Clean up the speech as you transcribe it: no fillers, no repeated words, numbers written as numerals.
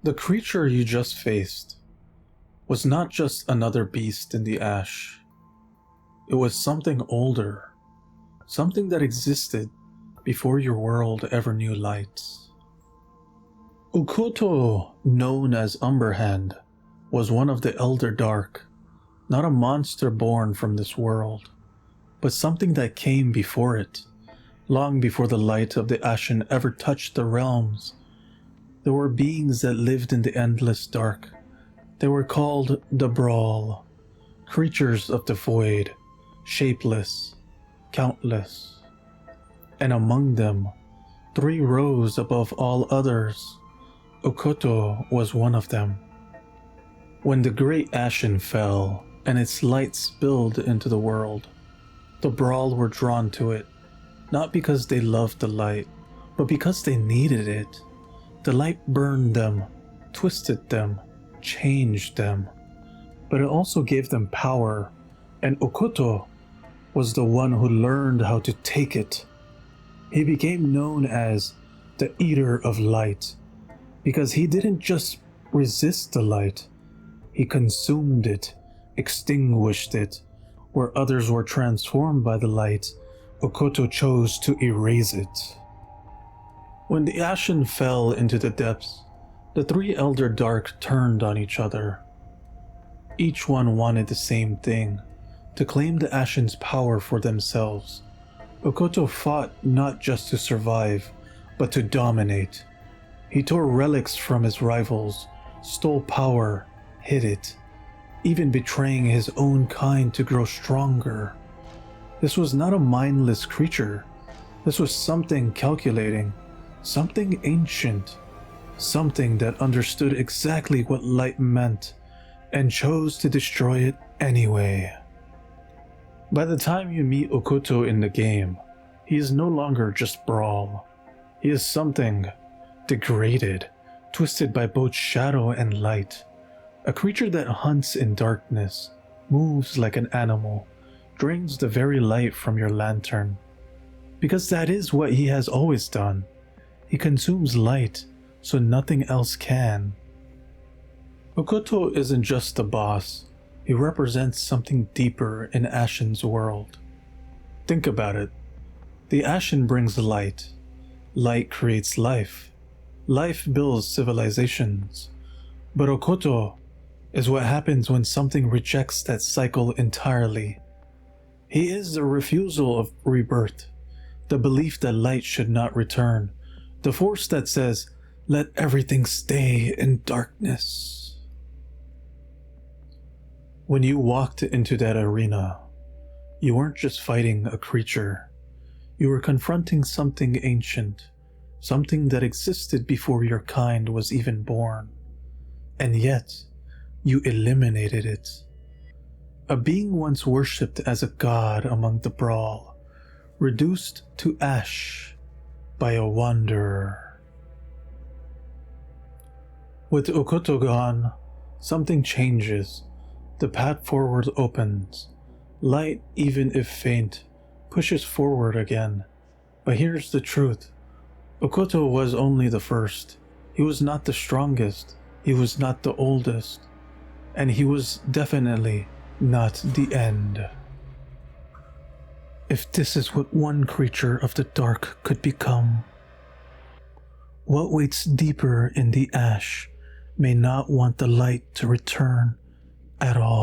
The creature you just faced was not just another beast in the ash. It was something older, something that existed before your world ever knew light. Ukkoto, known as Umberhand, was one of the Elder Dark, not a monster born from this world, but something that came before it, long before the light of the Ashen ever touched the realms. There were beings that lived in the endless dark. They were called the Brawl, creatures of the void, shapeless, countless. And among them, 3 rows above all others, Ukkoto was one of them. When the great Ashen fell and its light spilled into the world, the Brawl were drawn to it, not because they loved the light, but because they needed it. The light burned them, twisted them, changed them, but it also gave them power, and Ukkoto was the one who learned how to take it. He became known as the Eater of Light, because he didn't just resist the light, he consumed it, extinguished it. Where others were transformed by the light, Ukkoto chose to erase it. When the Ashen fell into the depths, the 3 Elder Dark turned on each other. Each one wanted the same thing, to claim the Ashen's power for themselves. Ukkoto fought not just to survive, but to dominate. He tore relics from his rivals, stole power, hid it, even betraying his own kind to grow stronger. This was not a mindless creature. This was something calculating, something ancient, something that understood exactly what light meant and chose to destroy it anyway. By the time you meet Ukkoto in the game, he is no longer just Brawl. He is something degraded, twisted by both shadow and light. A creature that hunts in darkness, moves like an animal, drains the very light from your lantern. Because that is what he has always done. He consumes light, so nothing else can. Ukkoto isn't just a boss, he represents something deeper in Ashen's world. Think about it. The Ashen brings light. Light creates life. Life builds civilizations. But Ukkoto is what happens when something rejects that cycle entirely. He is the refusal of rebirth, the belief that light should not return, the force that says, let everything stay in darkness. When you walked into that arena, you weren't just fighting a creature. You were confronting something ancient, something that existed before your kind was even born. And yet, you eliminated it. A being once worshipped as a god among the Brawl, reduced to ash by a wanderer. With Ukkoto gone, something changes. The path forward opens. Light, even if faint, pushes forward again. But here's the truth. Ukkoto was only the first. He was not the strongest. He was not the oldest. And he was definitely not the end. If this is what one creature of the dark could become, what waits deeper in the ash may not want the light to return at all.